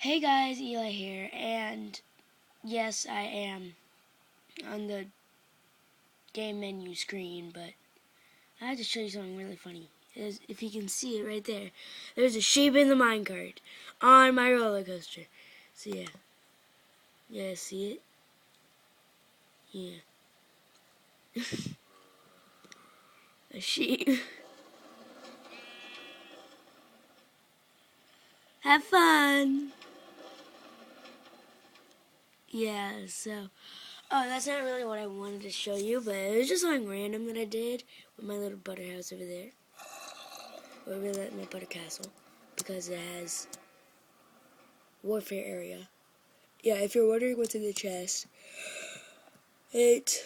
Hey guys, Eli here, and yes, I am on the game menu screen, but I have to show you something really funny. If you can see it right there, there's a sheep in the minecart on my roller coaster. So yeah, see it? Yeah, a sheep. Have fun. Yeah, so that's not really what I wanted to show you, but it was just something random that I did with my little butter house over there. Or really my butter castle, because it has warfare area. Yeah, if you're wondering what's in the chest, it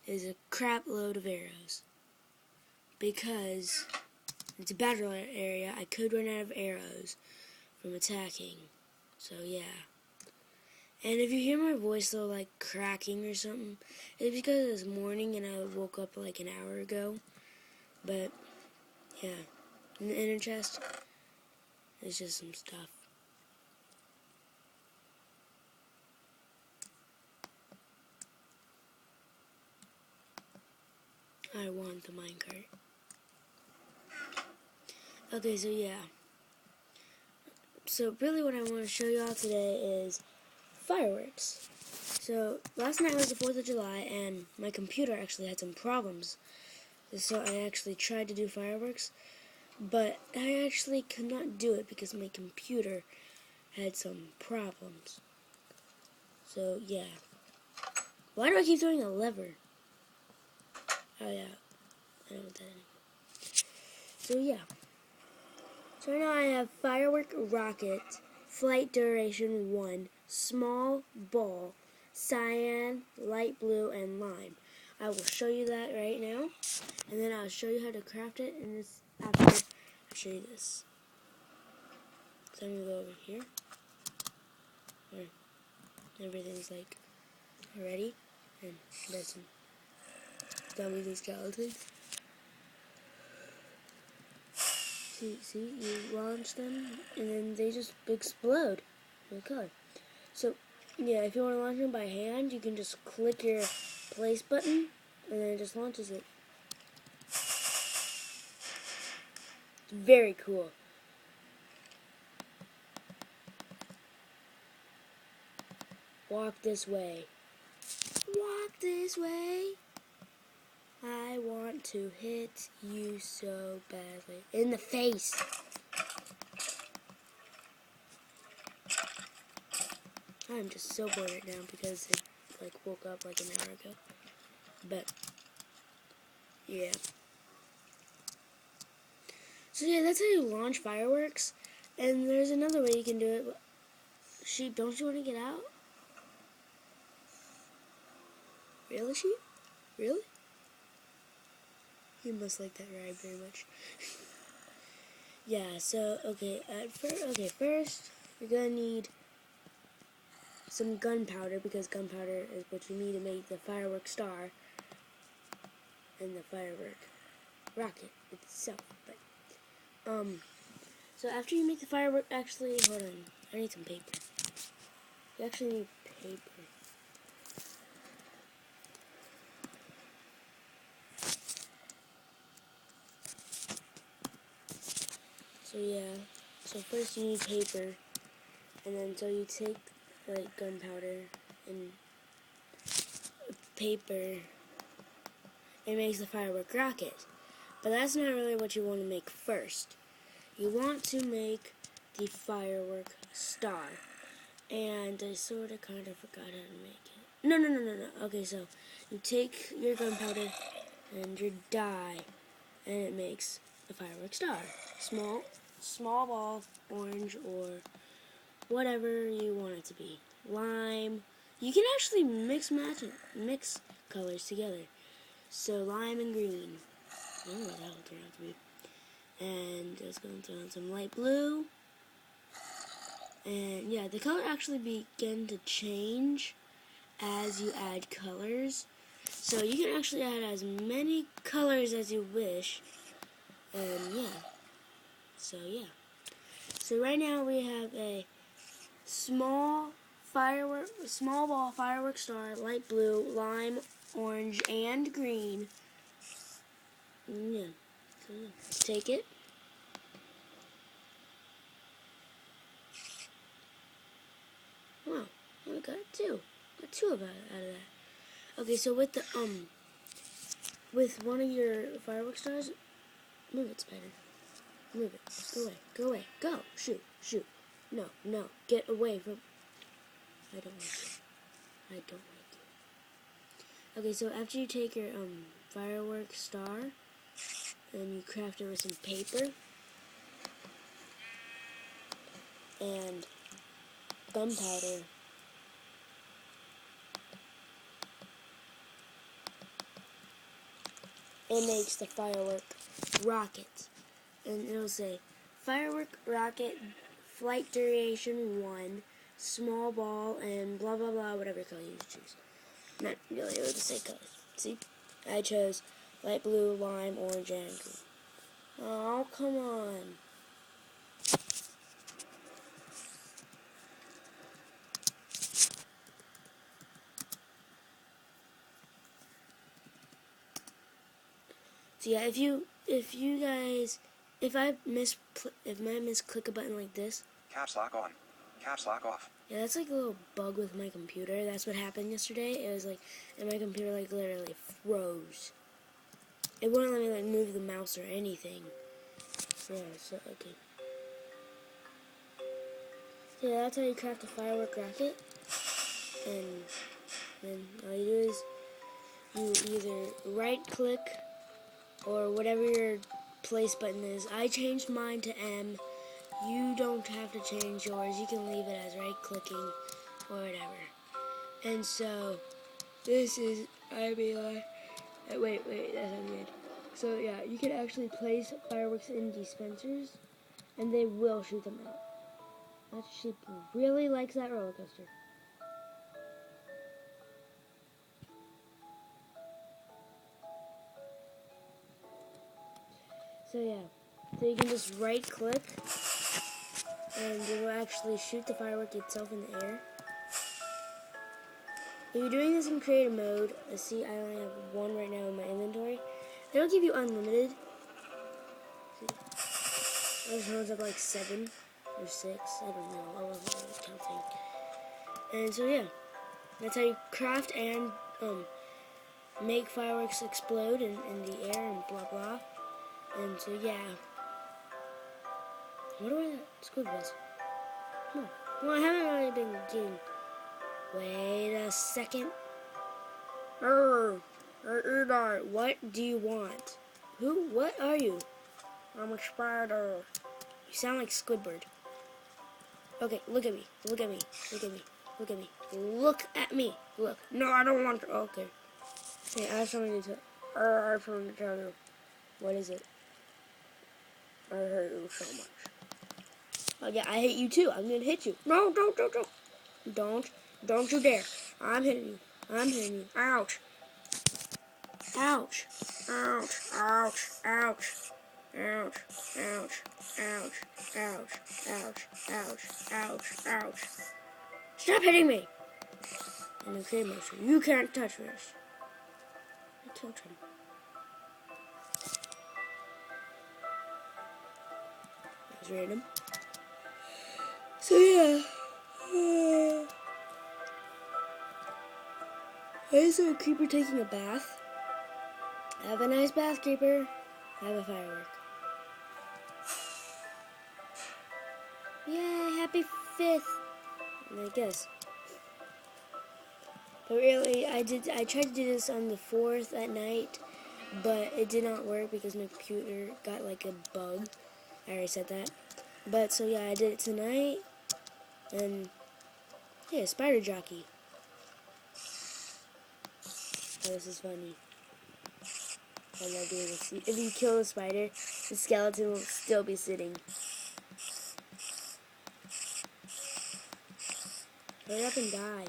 is a crap load of arrows. Because it's a battle area, I could run out of arrows from attacking. So yeah. And if you hear my voice though, like cracking or something, it's because it's morning and I woke up like an hour ago. But yeah, in the inner chest, it's just some stuff. I want the minecart. Okay, so yeah. So really what I want to show y'all today is fireworks. So last night was the 4th of July and my computer actually had some problems. So I actually tried to do fireworks, but I actually could not do it because my computer had some problems. So yeah. Why do I keep throwing a lever? Oh yeah, I know what that is. So yeah. So right now I have firework rocket, flight duration 1, small ball, cyan, light blue, and lime. I will show you that right now, and then I'll show you how to craft it, and this after I'll show you this. So I'm going to go over here, where everything's like ready, and there's some dummies and skeletons. See, you launch them, and then they just explode with color. So, yeah, if you want to launch them by hand, you can just click your place button, and then it just launches it. It's very cool. Walk this way. Walk this way. I want to hit you so badly. In the face. I'm just so bored right now because it woke up like an hour ago. But yeah. So yeah, that's how you launch fireworks. And there's another way you can do it. Sheep, don't you want to get out? Really, sheep? Really? You must like that ride very much. Yeah, so okay, first you're gonna need some gunpowder, because gunpowder is what you need to make the firework star and the firework rocket itself. But so after you make the firework, actually, hold on, I need some paper. You actually need paper. So yeah, so first you need paper, and then so you take like gunpowder and paper. It makes the firework rocket. But that's not really what you want to make first. You want to make the firework star. And I sort of kind of forgot how to make it. No. Okay, so you take your gunpowder and your dye, and it makes the firework star. Small ball, orange, or whatever you want it to be. Lime. You can actually mix colors together. So lime and green. I don't know what that will turn out to be. And it's going to turn on some light blue. And yeah, the color actually begin to change as you add colors. So you can actually add as many colors as you wish. And yeah. So yeah. So right now we have a small ball firework star, light blue, lime, orange, and green. Yeah. So let's take it. Wow, I got two. Got two out of that. Okay, so with the with one of your firework stars, move it, spider. Move it. Go away. Go away. Go. Shoot. Shoot. No. No. Get away from. I don't like you. I don't like you. Okay, so after you take your firework star, and you craft it with some paper and gunpowder. It makes the firework rocket. And it'll say, firework rocket, flight duration 1, small ball, and blah blah blah, whatever color you choose. Not really, it would just say colors. See? I chose light blue, lime, orange, and green. Oh, come on. So yeah, if I misclick a button like this. Caps lock on. Caps lock off. Yeah, that's like a little bug with my computer. That's what happened yesterday. It was like, and my computer like literally froze. It wouldn't let me like move the mouse or anything. Yeah, so okay. So yeah, that's how you craft a firework rocket. And then all you do is you either right click or whatever your place button is. I changed mine to M. You don't have to change yours. You can leave it as right clicking or whatever. And so this is wait, that's not good. So yeah, you can actually place fireworks in dispensers and they will shoot them out. That sheep really likes that roller coaster. So yeah, so you can just right click and it will actually shoot the firework itself in the air. If you're doing this in creative mode, I see I only have one right now in my inventory. They don't give you unlimited. See, ours runs up like 7 or 6. I don't know. I wasn't really counting. And so yeah, that's how you craft and make fireworks explode in the air and blah blah. And so yeah. What do that squid was? No. Well, I haven't really been getting. Wait a second. What do you want? Who? What are you? I'm a spider. You sound like Squidward. Okay, look at me. Look at me. Look at me. Look at me. Look at me. Look. No, I don't want to. Okay. Hey, I have something to tell you. What is it? I hate you so much. Oh yeah, I hate you too. I'm gonna hit you. No, don't you dare. I'm hitting you. I'm hitting you. Ouch. Ouch. Ouch. Ouch. Ouch. Ouch. Ouch. Ouch. Ouch. Ouch. Ouch. Ouch. Ouch. Stop hitting me. And okay, motion. You can't touch this. I killed him. That was random. So yeah. I saw a creeper taking a bath. Have a nice bath, creeper. Have a firework. Yay, happy 5th. I guess. But really, I tried to do this on the 4th at night, but it did not work because my computer got like a bug. I already said that. But so yeah, I did it tonight. And yeah, spider jockey. Oh, this is funny. I'm not doing this. If you kill a spider, the skeleton will still be sitting. Hurry up and die.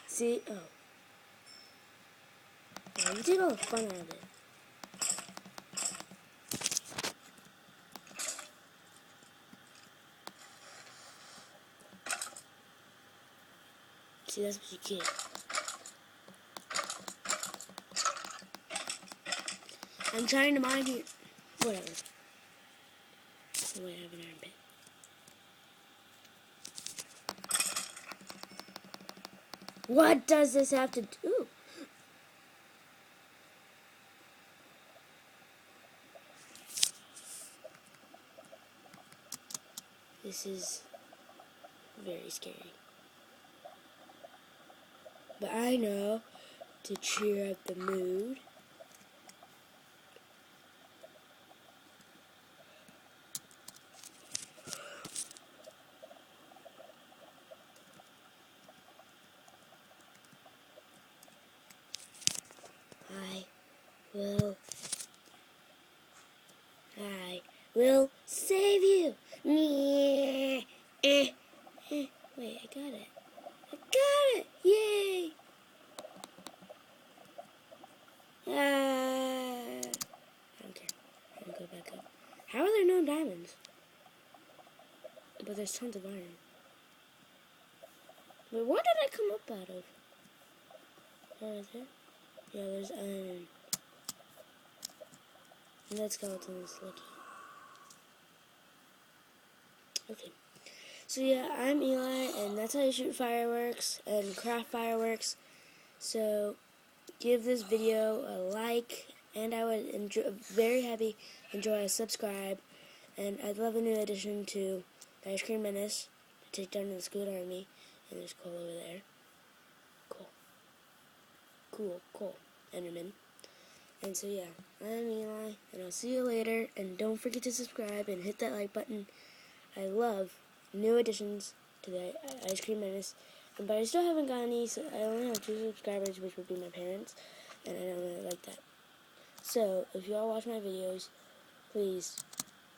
See? Oh. Yeah, you take all the fun out of it. See, that's what you get. I'm trying to mind you. Whatever. Oh, wait, I have an iron pit. What does this have to do? This is very scary. But I know to cheer up the mood. I will save you. Wait, I got it. I got it! Yay! I don't care. I'm gonna go back up. How are there no diamonds? But there's tons of iron. Wait, what did I come up out of? Oh, right there? Yeah, there's iron. And that skeleton is lucky. Okay. So yeah, I'm Eli, and that's how you shoot fireworks and craft fireworks. So give this video a like, and I would enjoy a subscribe. And I'd love a new addition to the Ice Cream Menace to take down the Squid Army. And there's Cole over there. Cool. Enderman. And so yeah, I'm Eli, and I'll see you later. And don't forget to subscribe and hit that like button. I love new additions to the Ice Cream Menace. But I still haven't got any, so I only have 2 subscribers, which would be my parents. And I don't really like that. So, if you all watch my videos, please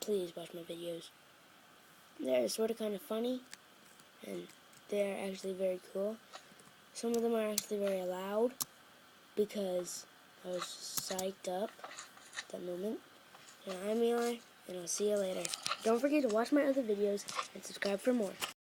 watch my videos. They're sort of kind of funny, and they're actually very cool. Some of them are actually very loud, because I was psyched up at that moment. And I'm Eli, and I'll see you later. Don't forget to watch my other videos and subscribe for more.